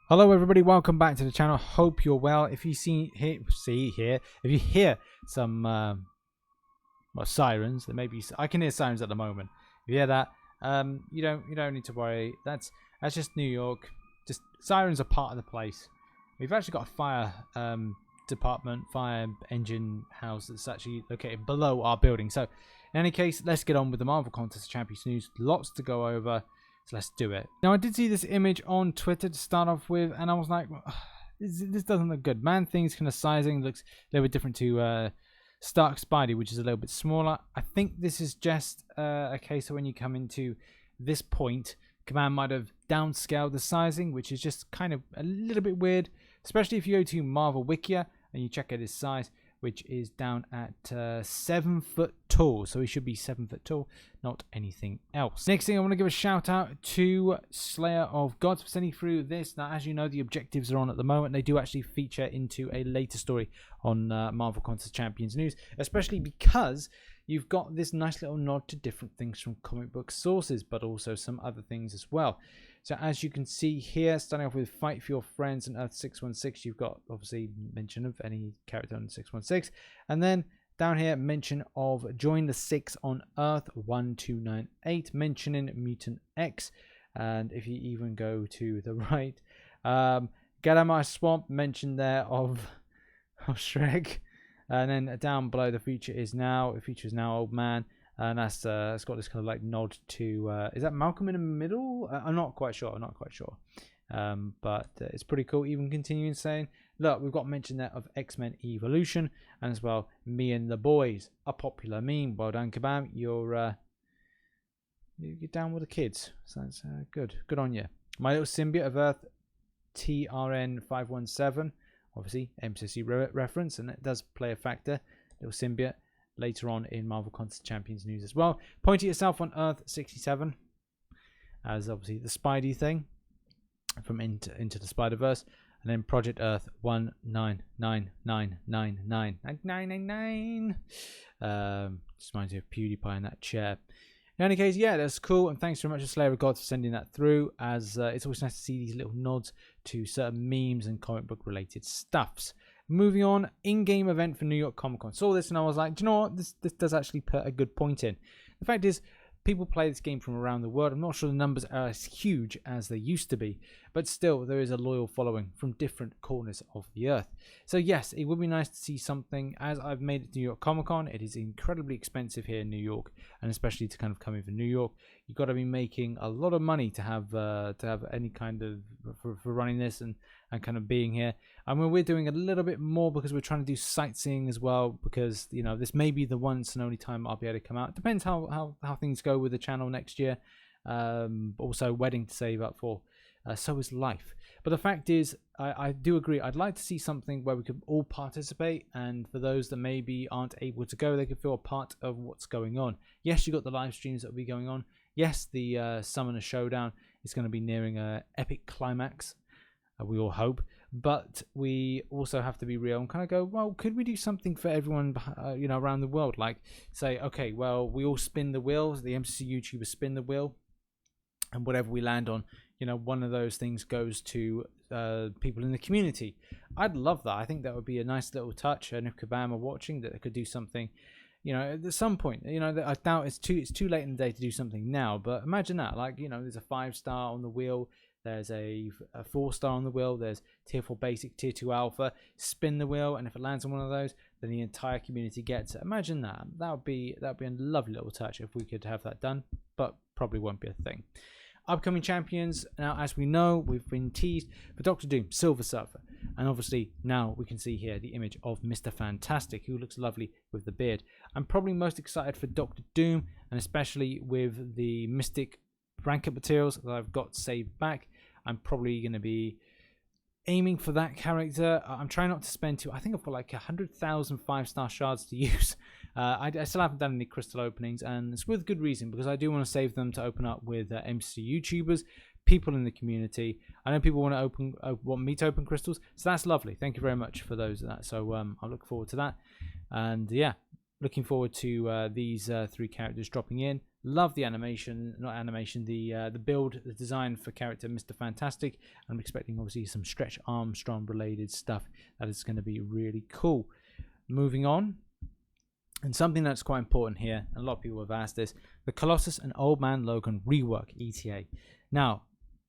Hello everybody, welcome back to the channel. Hope you're well. If you if you hear some sirens, there may be, I can hear sirens at the moment. If you hear that, you don't need to worry. That's just New York. Just sirens are part of the place. We've actually got a fire department, fire engine house that's actually located below our building. So in any case, let's get on with the Marvel Contest of Champions news. Lots to go over. So let's do it. Now, I did see this image on Twitter to start off with, and I was like, well, this doesn't look good. Man Thing's kind of sizing looks a little bit different to Stark Spidey, which is a little bit smaller. I think this is just a case of when you come into this point, Command might have downscaled the sizing, which is just kind of a little bit weird, especially if you go to Marvel Wikia and you check out his size, which is down at 7 foot tall. So he should be 7 foot tall, not anything else. Next thing, I want to give a shout out to Slayer of Gods for sending through this. Now, as you know, the objectives are on at the moment. They do actually feature into a later story on Marvel Contest Champions news, especially because you've got this nice little nod to different things from comic book sources, but also some other things as well. So as you can see here, starting off with Fight for Your Friends and Earth 616, you've got obviously mention of any character on 616. And then down here, mention of Join the Six on Earth 1298, mentioning Mutant X. And if you even go to the right, Get Out My Swamp, mention there of Shrek. And then down below, the feature is now Old Man. And that's it's got this kind of like nod to is that Malcolm in the Middle? I'm not quite sure. But it's pretty cool. Even continuing saying, look, we've got mention there of X-Men Evolution, and as well Me and the Boys, a popular meme. Well done, Kabam. You're down with the kids. So that's good on you. My Little Symbioid of Earth TRN 517, obviously MCOC reference, and it does play a factor. Little Symbioid. Later on in Marvel Contest Champions news as well. Point at yourself on Earth 67 as obviously the Spidey thing from into the Spider-Verse, and then Project Earth 199999999. Just reminds me of PewDiePie in that chair. In any case, yeah, that's cool, and thanks very much to Slayer of God for sending that through, as it's always nice to see these little nods to certain memes and comic book related stuffs. Moving on, in-game event for New York Comic Con. Saw this and I was like, do you know what? This does actually put a good point in. The fact is, people play this game from around the world. I'm not sure the numbers are as huge as they used to be, but still there is a loyal following from different corners of the earth. So yes, it would be nice to see something. As I've made it to New York Comic Con, it is incredibly expensive here in New York, and especially to kind of come in from New York, you've got to be making a lot of money to have any kind of for running this and kind of being here. And when we're doing a little bit more because we're trying to do sightseeing as well, because you know this may be the once and only time I'll be able to come out. It depends how things go with the channel next year. Also wedding to save up for. So is life. But the fact is, I do agree. I'd like to see something where we could all participate, and for those that maybe aren't able to go, they could feel a part of what's going on. Yes, you've got the live streams that will be going on. Yes, the Summoner Showdown is going to be nearing an epic climax. We all hope, but we also have to be real and kind of go, well, could we do something for everyone, around the world? Like say, okay, well, we all spin the wheels. The MCC YouTubers spin the wheel, and whatever we land on, one of those things goes to people in the community. I'd love that. I think that would be a nice little touch. And if Kabam are watching, that they could do something, at some point. I doubt it's too late in the day to do something now. But imagine that, like, there's a 5-star on the wheel. There's a 4-star on the wheel. There's tier 4 basic, tier 2 alpha. Spin the wheel, and if it lands on one of those, then the entire community gets it. Imagine that. That would be a lovely little touch if we could have that done, but probably won't be a thing. Upcoming champions. Now, as we know, we've been teased for Dr. Doom, Silver Surfer, and obviously now we can see here the image of Mr. Fantastic, who looks lovely with the beard. I'm probably most excited for Dr. Doom, and especially with the Mystic blanket materials that I've got saved back. I'm probably going to be aiming for that character. I'm trying not to spend I think I've got like 100,000 5-star shards to use. I still haven't done any crystal openings, and it's with good reason, because I do want to save them to open up with MC YouTubers, people in the community. I know people want me to open crystals, so that's lovely. Thank you very much for those of that. So I look forward to that, and yeah, looking forward to these 3 characters dropping in. Love the animation, not animation, the build, the design for character Mr. Fantastic. I'm expecting obviously some Stretch Armstrong related stuff that is going to be really cool. Moving on, and something that's quite important here, and a lot of people have asked this, the Colossus and Old Man Logan rework ETA. Now,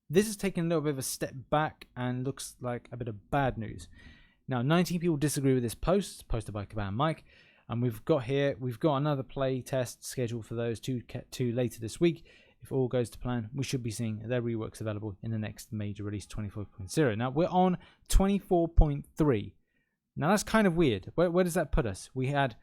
this has taken a little bit of a step back and looks like a bit of bad news. Now, 19 people disagree with this post, posted by Kabam Mike. And we've got another play test scheduled for those two later this week. If all goes to plan, we should be seeing their reworks available in the next major release 24.0. Now we're on 24.3. Now that's kind of weird. Where does that put us? We had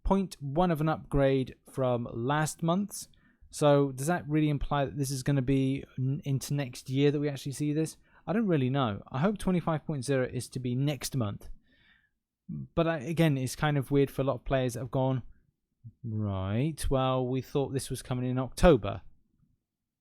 0.1 of an upgrade from last month's. So does that really imply that this is going to be into next year that we actually see this? I don't really know. I hope 25.0 is to be next month. But again, it's kind of weird for a lot of players that have gone, right, well, we thought this was coming in October.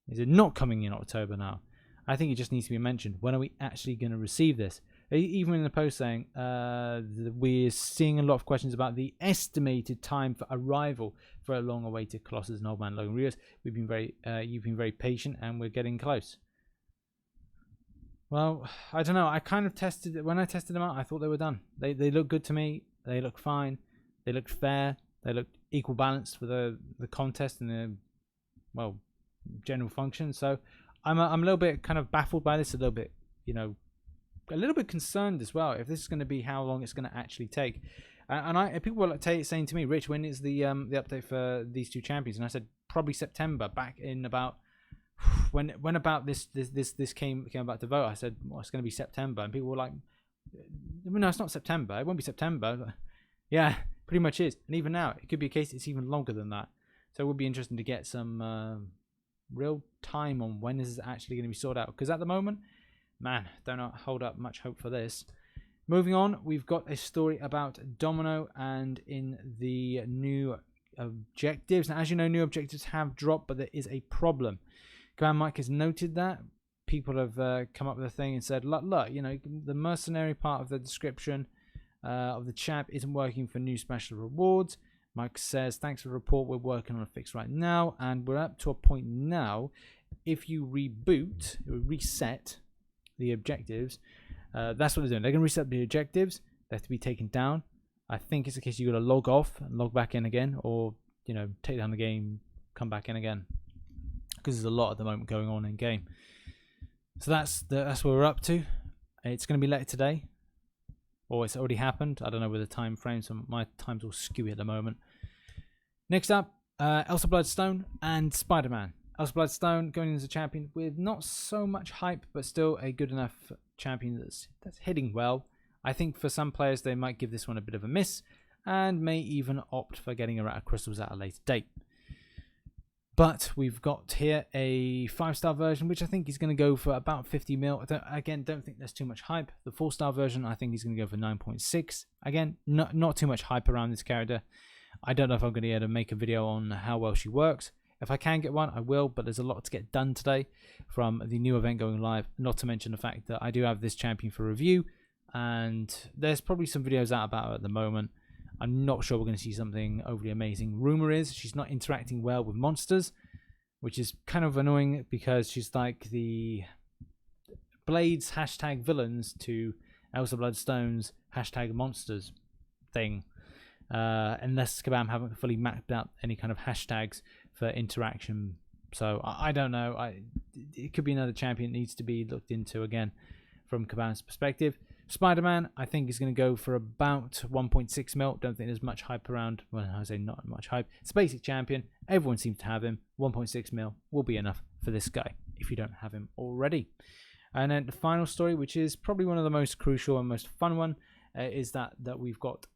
Is it not coming in October now? I think it just needs to be mentioned. When are we actually going to receive this? Even in the post saying, we're seeing a lot of questions about the estimated time for arrival for a long-awaited Colossus and Old Man Logan Rios. You've been very patient, and we're getting close. Well, I don't know. I kind of when I tested them out, I thought they were done. They look good to me. They look fine. They looked fair. They looked equal balanced for the contest and the, well, general function. So I'm a little bit kind of baffled by this. A little bit, a little bit concerned as well. If this is going to be how long it's going to actually take. And people were saying to me, Rich, when is the update for these two champions? And I said probably September. Back in about. When about this came about to vote, I said, well, it's going to be September, and people were like, no, it's not September. It won't be September. Yeah, pretty much is. And even now, it could be a case it's even longer than that. So it would be interesting to get some real time on when this is actually going to be sorted out. Because at the moment, man, don't hold up much hope for this. Moving on, we've got a story about Domino and in the new objectives. Now, as you know, new objectives have dropped, but there is a problem. Kabam Mike has noted that. People have come up with a thing and said, look, the mercenary part of the description of the champ isn't working for new special rewards. Mike says, thanks for the report. We're working on a fix right now, and we're up to a point now. If you reset the objectives, that's what they're doing. They're going to reset the objectives. They have to be taken down. I think it's a case you've got to log off and log back in again, or take down the game, come back in again. Because there's a lot at the moment going on in game. So that's where we're up to. It's going to be later today, or it's already happened. I don't know with the time frame, so my time's all skewy at the moment. Next up, Elsa Bloodstone and Spider-Man. Elsa Bloodstone going in as a champion with not so much hype, but still a good enough champion that's hitting well. I think for some players they might give this one a bit of a miss, and may even opt for getting her out of crystals at a later date. But we've got here a 5-star version, which I think is going to go for about 50 mil. I don't think there's too much hype. The 4-star version, I think, is going to go for 9.6. Again, not too much hype around this character. I don't know if I'm going to be able to make a video on how well she works. If I can get one, I will, but there's a lot to get done today from the new event going live. Not to mention the fact that I do have this champion for review, and there's probably some videos out about her at the moment. I'm not sure we're going to see something overly amazing. Rumor is she's not interacting well with monsters, which is kind of annoying because she's like the Blade's hashtag villains to Elsa Bloodstone's hashtag monsters thing. Unless Kabam haven't fully mapped out any kind of hashtags for interaction. So I don't know. It could be another champion that needs to be looked into again from Kabam's perspective. Spider-Man, I think, is going to go for about 1.6 mil. Don't think there's much hype around. Well, I say not much hype. It's a basic champion. Everyone seems to have him. 1.6 mil will be enough for this guy if you don't have him already. And then the final story, which is probably one of the most crucial and most fun one, is that we've got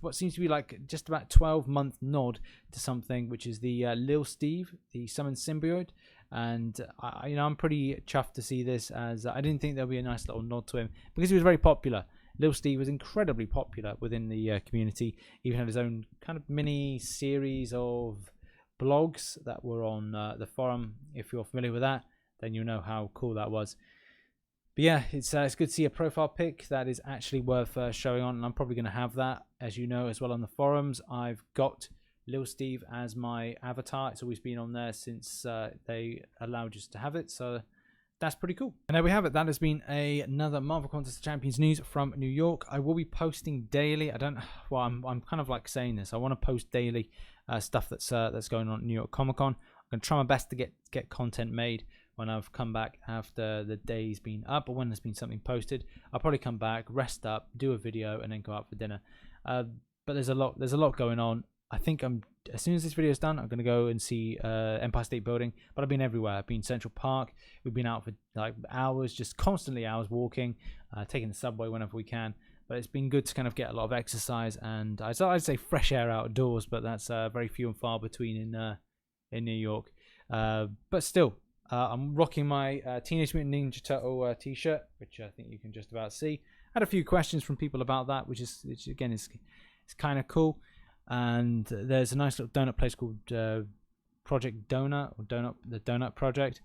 what seems to be like just about 12-month nod to something, which is the Lil Steve, the summoned Symbioid. And I'm pretty chuffed to see this, as I didn't think there'll be a nice little nod to him because he was very popular. Lil Steve was incredibly popular within the community. He even had his own kind of mini series of blogs that were on the forum. If you're familiar with that, then you'll know how cool that was. But yeah, it's good to see a profile pic that is actually worth showing on, and I'm probably going to have that, as you know, as well on the forums. I've got Lil Steve as my avatar. It's always been on there since they allowed us to have it, so that's pretty cool. And there we have it. That has been another Marvel Contest of Champions news from New York. I will be posting daily. I'm kind of like saying this. I want to post daily stuff that's going on at New York Comic Con. I'm going to try my best to get content made when I've come back after the day's been up, or when there's been something posted. I'll probably come back, rest up, do a video, and then go out for dinner. But there's a lot going on. I think as soon as this video is done, I'm going to go and see Empire State Building. But I've been everywhere. I've been Central Park. We've been out for like hours, just constantly hours walking, taking the subway whenever we can. But it's been good to kind of get a lot of exercise, and I'd say fresh air outdoors, but that's very few and far between in New York. But still, I'm rocking my Teenage Mutant Ninja Turtle t-shirt, which I think you can just about see. I had a few questions from people about that, which again is kind of cool. And there's a nice little donut place called Project Donut, or the Donut Project,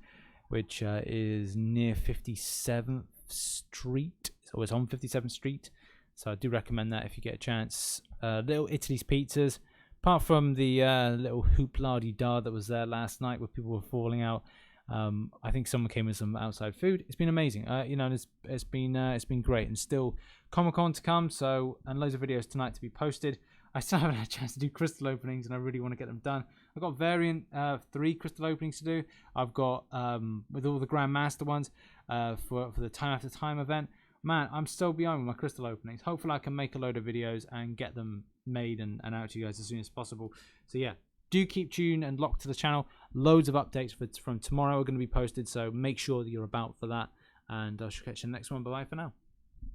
which is near 57th Street. So it's on 57th Street. So I do recommend that if you get a chance. Little Italy's Pizzas. Apart from the little hoopla-de-da that was there last night where people were falling out, I think someone came with some outside food. It's been amazing. It's been great, and still Comic-Con to come. So, and loads of videos tonight to be posted. I still haven't had a chance to do crystal openings, and I really want to get them done. I've got variant 3 crystal openings to do. I've got with all the Grandmaster ones for the Time After Time event. Man, I'm still behind with my crystal openings. Hopefully I can make a load of videos and get them made and out to you guys as soon as possible. So yeah, do keep tuned and locked to the channel. Loads of updates from tomorrow are going to be posted, so make sure that you're about for that. And I shall catch you in the next one. Bye-bye for now.